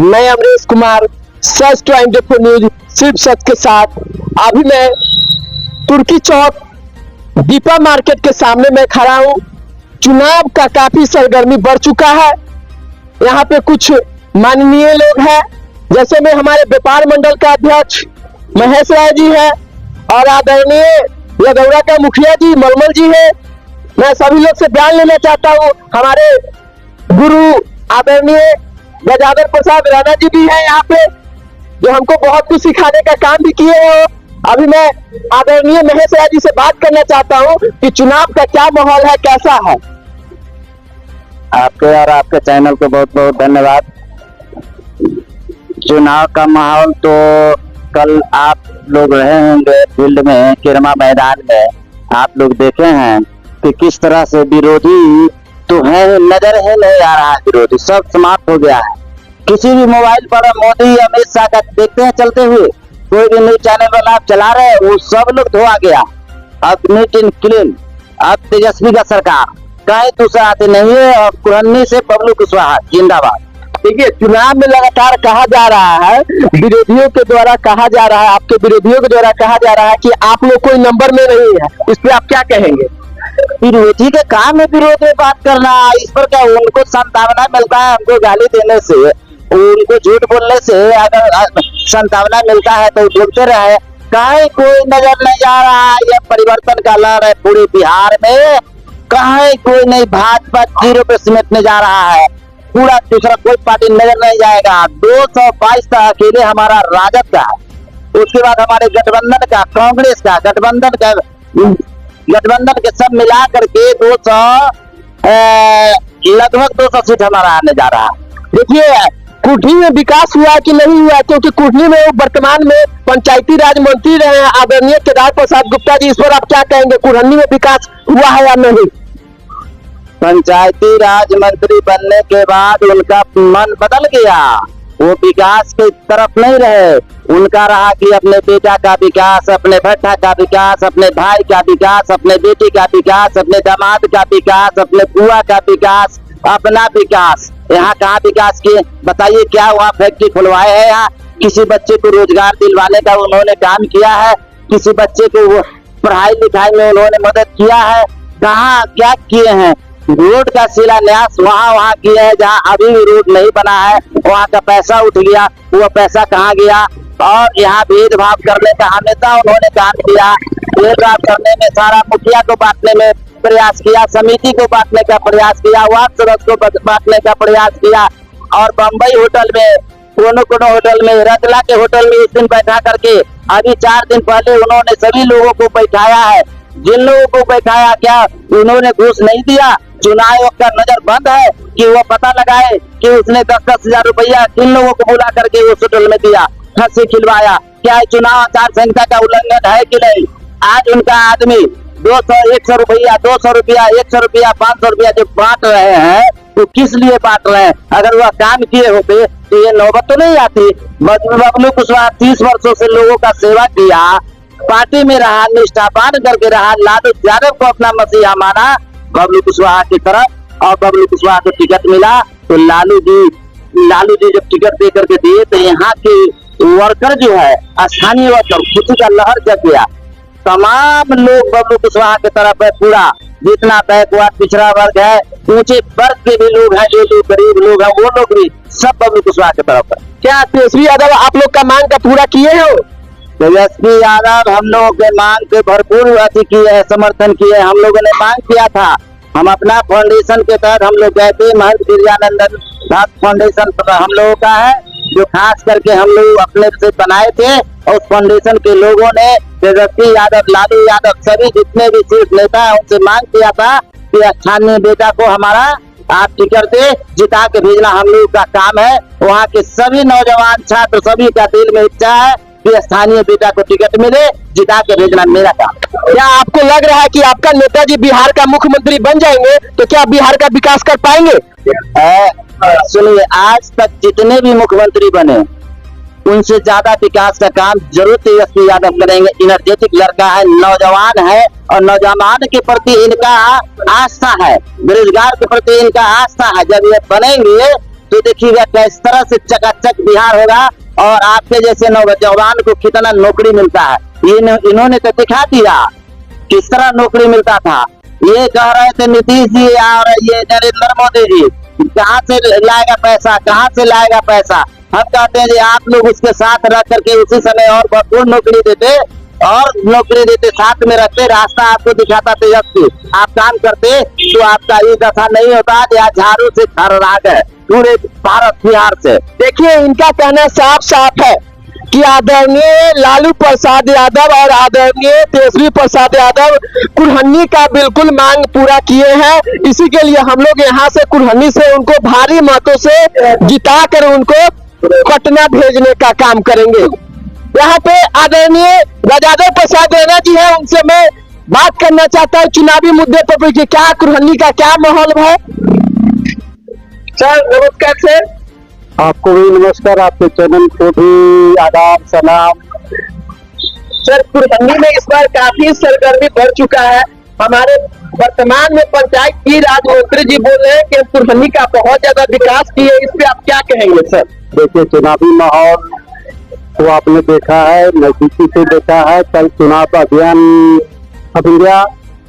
मैं अमरीश कुमार, सच 24 न्यूज, सिर्फ सच के साथ। अभी मैं तुर्की चौक दीपा मार्केट के सामने मैं खड़ा हूँ। चुनाव का काफी सरगर्मी बढ़ चुका है। यहाँ पे कुछ माननीय लोग हैं, जैसे में हमारे व्यापार मंडल का अध्यक्ष महेश राय जी है और आदरणीय यदौरा का मुखिया जी मलमल जी है। मैं सभी लोग से बयान लेना चाहता हूँ। हमारे गुरु आदरणीय गजानन प्रसाद राणा जी भी हैं यहाँ पे, जो हमको बहुत कुछ सिखाने का काम भी किए हैं। अभी मैं आदरणीय महेश राय जी से बात करना चाहता हूँ कि चुनाव का क्या माहौल है, कैसा है। आपके और आपके चैनल को बहुत बहुत धन्यवाद। चुनाव का माहौल तो कल आप लोग रहे होंगे फील्ड में, किरमा मैदान में, आप लोग देखे हैं कि किस तरह से विरोधी तो है, नजर ही नहीं आ रहा है। विरोधी सब समाप्त हो गया है। किसी भी मोबाइल पर मोदी अमित शाह का देखते हैं चलते हुए, कोई भी न्यूज चैनल वाला आप चला रहे हैं, वो सब लोग धोआ गया। अब नीट एंड क्लीन, अब तेजस्वी का सरकार कहीं दूसरा आते नहीं है। और कुरन्नी से बबलू कुशवाहा जिंदाबाद। देखिए, चुनाव में लगातार कहा जा रहा है, विरोधियों के द्वारा कहा जा रहा है, आपके विरोधियों के द्वारा कहा जा रहा है कि आप लोग कोई नंबर में नहीं है। इस पे आप क्या कहेंगे? विरोधी का काम है विरोध में बात करना। इस पर क्या उनको संतावना मिलता है? हमको गाली देने से, उनको झूठ बोलने से अगर संतावना मिलता है तो बोलते रहे। कहीं कोई नजर नहीं आ रहा है। यह परिवर्तन का लहर है पूरे बिहार में। कहीं कोई नहीं, भाजपा 0 पे सिमटने जा रहा है। पूरा दूसरा कोई पार्टी नजर नहीं जाएगा। 222 का अकेले हमारा राजद का है। उसके बाद हमारे गठबंधन का, कांग्रेस का, गठबंधन के सब मिला करके 200 लगभग 200 सीट हमारा आने जा रहा है। देखिए, कुटनी में विकास हुआ कि नहीं हुआ, क्योंकि कुटनी में वर्तमान में पंचायती राज मंत्री रहे हैं आदरणीय केदार प्रसाद गुप्ता जी। इस पर आप क्या कहेंगे, कुटनी में विकास हुआ है या नहीं? पंचायती राज मंत्री बनने के बाद उनका मन बदल गया। वो विकास की तरफ नहीं रहे। उनका रहा कि अपने बेटा का विकास, अपने भट्टा का विकास, अपने भाई का विकास, अपने बेटी का विकास, अपने दामाद का विकास, अपने बुआ का विकास, अपना विकास। यहाँ कहाँ विकास किए बताइए? क्या वहाँ फैक्ट्री खुलवाए हैं? यहाँ किसी बच्चे को रोजगार दिलवाने का उन्होंने काम किया है? किसी बच्चे को पढ़ाई लिखाई में उन्होंने मदद किया है? कहाँ क्या किए हैं? रोड का शिलान्यास वहाँ किए हैं जहाँ अभी भी रोड नहीं बना है। वहाँ का पैसा उठ गया, वो पैसा कहाँ गया? और यहाँ भेदभाव करने का हमेशा उन्होंने काम किया। भेदभाव करने में सारा मुखिया को बांटने में प्रयास किया, समिति को बांटने का प्रयास किया, वार्ड सदस्य को बांटने का प्रयास किया। और बम्बई होटल में, कोनो होटल में, रतला के होटल में इस दिन बैठा करके अभी 4 दिन पहले उन्होंने सभी लोगों को बैठाया है। जिन लोगों को बैठाया, क्या उन्होंने घूस नहीं दिया? चुनाव आयोग का नजर बंद है कि वो पता लगाए कि उसने 10-10 हजार रुपया किन लोगों को बुला करके उस होटल में दिया, फांसी खिलवाया। क्या चुनाव आचार संहिता का उल्लंघन है कि नहीं? आज उनका आदमी 100 रुपया, 200 रुपया, 100 रुपया, 500 रुपया जो बांट रहे हैं, तो किस लिए बांट रहे हैं? अगर वह काम किए होते तो ये नौबत तो नहीं आती। बबलू कुशवाहा 30 वर्षों से लोगों का सेवा किया, पार्टी में रहा, निष्ठापान करके रहा, लालू यादव को अपना मसीहा माना बबलू कुशवाहा की तरफ। और बबलू कुशवाहा को टिकट मिला तो लालू जी जब टिकट दे करके दिए तो यहाँ के वर्कर जो है, स्थानीय वर्कर, खुशी का लहर जग गया। तमाम लोग बबलू कुशवाहा की तरफ है। पूरा जितना बैकवर्ड पिछड़ा वर्ग है, ऊंचे वर्ग के भी लोग हैं, जो लोग गरीब लोग हैं, वो लोग भी सब बबलू कुशवाहा की तरफ है। क्या तेजस्वी यादव आप लोग का मांग का पूरा किए हो? तेजस्वी यादव हम लोगों के मांग के भरपूर अति किए है, समर्थन किए। हम लोगों ने मांग किया था, हम अपना फाउंडेशन के तहत हम लोग गए थे। महंत गिरिजानंदन भक्त फाउंडेशन हम लोगों का है, जो खास करके हम लोग अपने से बनाए थे। और उस फाउंडेशन के लोगों ने तेजस्वी यादव, लालू यादव, सभी जितने भी शीर्ष नेता है उनसे मांग किया था कि स्थानीय बेटा को हमारा आप टिकट दे, जिता के भेजना हम लोग का काम है। वहाँ के सभी नौजवान छात्र सभी का दिल में इच्छा है कि स्थानीय बेटा को टिकट मिले, जिता के भेजना मेरा काम। क्या आपको लग रहा है कि आपका नेताजी बिहार का मुख्यमंत्री बन जाएंगे तो क्या बिहार का विकास कर पाएंगे? सुनिए, आज तक जितने भी मुख्यमंत्री बने उनसे ज्यादा विकास का काम जरूर तेजस्वी यादव करेंगे। एनर्जेटिक लड़का है, नौजवान है, और नौजवान के प्रति इनका आस्था है, बेरोजगार के प्रति इनका आस्था है। जब ये बनेंगे तो देखिएगा किस तरह से चकाचक बिहार होगा। और आपके जैसे नौजवान को कितना नौकरी मिलता है, इन्होंने तो दिखा दिया किस तरह नौकरी मिलता था। ये कह रहे थे नीतीश जी और ये नरेंद्र मोदी जी कहाँ से लाएगा पैसा, कहाँ से लाएगा पैसा। हम कहते हैं जी आप लोग उसके साथ रह करके उसी समय और भरपूर नौकरी देते और नौकरी देते, साथ में रखते, रास्ता आपको दिखाता तेजस्वी, आप काम करते तो आपका ये दशा नहीं होता। या झाड़ू से खर्राट है पूरे भारत बिहार से। देखिए, इनका कहना साफ साफ है कि आदरणीय लालू प्रसाद यादव और आदरणीय तेजस्वी प्रसाद यादव कुल्हनी का बिल्कुल मांग पूरा किए हैं। इसी के लिए हम लोग यहाँ से कुल्हनी से उनको भारी मतों से जिता कर उनको पटना भेजने का काम करेंगे। यहाँ पे आदरणीय राजेंद्र प्रसाद राणा जी है, उनसे मैं बात करना चाहता हूँ चुनावी मुद्दे पर कि क्या कुल्हनी का क्या माहौल है। सर नमस्कार। सर आपको भी नमस्कार, आपके चैनल को भी आदाब सलाम। सर कुल्हनी में इस बार काफी सरगर्मी बढ़ चुका है। हमारे वर्तमान में पंचायत की राज मंत्री जी बोल रहे हैं कि कुल्हनी का बहुत ज्यादा विकास किए, इस पे आप क्या कहेंगे सर? देखिए, चुनावी माहौल तो आपने देखा है, नजदीकी से देखा है। कल चुनाव अभियान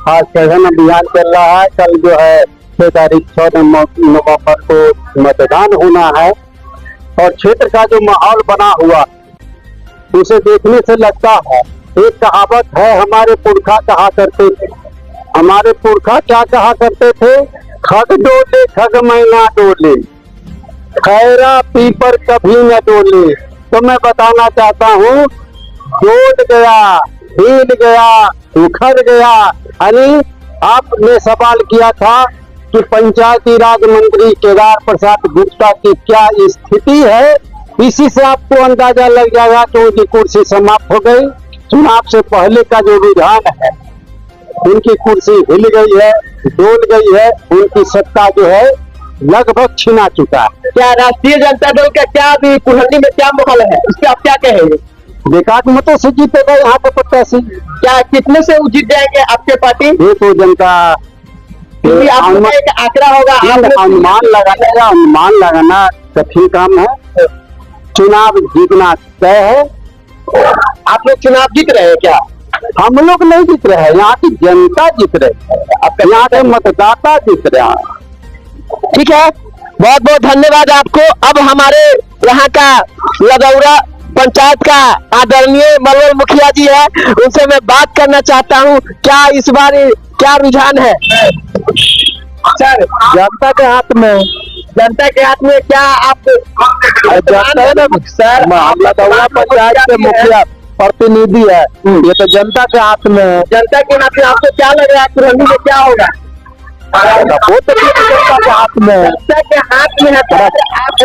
खास सघन अभियान चल रहा है। कल जो है 6 तारीख 6 नवंबर को मतदान होना है और क्षेत्र का जो माहौल बना हुआ उसे देखने से लगता है, एक कहावत है, हमारे पुरखा कहा करते थे। हमारे पुरखा क्या कहा करते थे? खग डोले खग मैना डोले, खैरा पीपर कभी न डोले। तो मैं बताना चाहता हूँ, डोल गया, हिल गया, उखड़ गया। यानी आपने सवाल किया था कि पंचायती राज मंत्री केदार प्रसाद गुप्ता की क्या स्थिति है, इसी से आपको अंदाजा लग जाएगा कि उनकी कुर्सी समाप्त हो गई। चुनाव से पहले का जो रुझान है, उनकी कुर्सी हिल गई है, डोल गई है, उनकी सत्ता जो है लगभग छिना चुका है। क्या राष्ट्रीय जनता दल का क्या अभी कुल्हनी में क्या माहौल है, इसके आप क्या कहेंगे? बेकार मतों से जीतेगा यहाँ पे प्रत्याशी। क्या कितने से जीत जाएंगे आपके पार्टी? ये तो जनता एक आंकड़ा होगा, अनुमान लगाना कठिन काम है। चुनाव जीतना तय है। आप लोग चुनाव जीत रहे हैं क्या? हम लोग नहीं जीत रहे हैं, यहाँ की जनता जीत रही है, यहाँ के मतदाता जीत रहे हैं। ठीक है, बहुत बहुत धन्यवाद आपको। अब हमारे यहाँ का लगौरा पंचायत का आदरणीय मलवल मुखिया जी है, उनसे मैं बात करना चाहता हूँ। क्या इस बार क्या रुझान है सर? जनता के हाथ में, जनता के हाथ में क्या आप जनता है ना सर, लगौरा पंचायत के मुखिया प्रतिनिधि है, ये तो जनता के हाथ में है। जनता के हाथ में आपको क्या लग रहा है कुल्हनी में क्या होगा? वो तो जनता के हाथ में है। जनता के हाथ में है। आप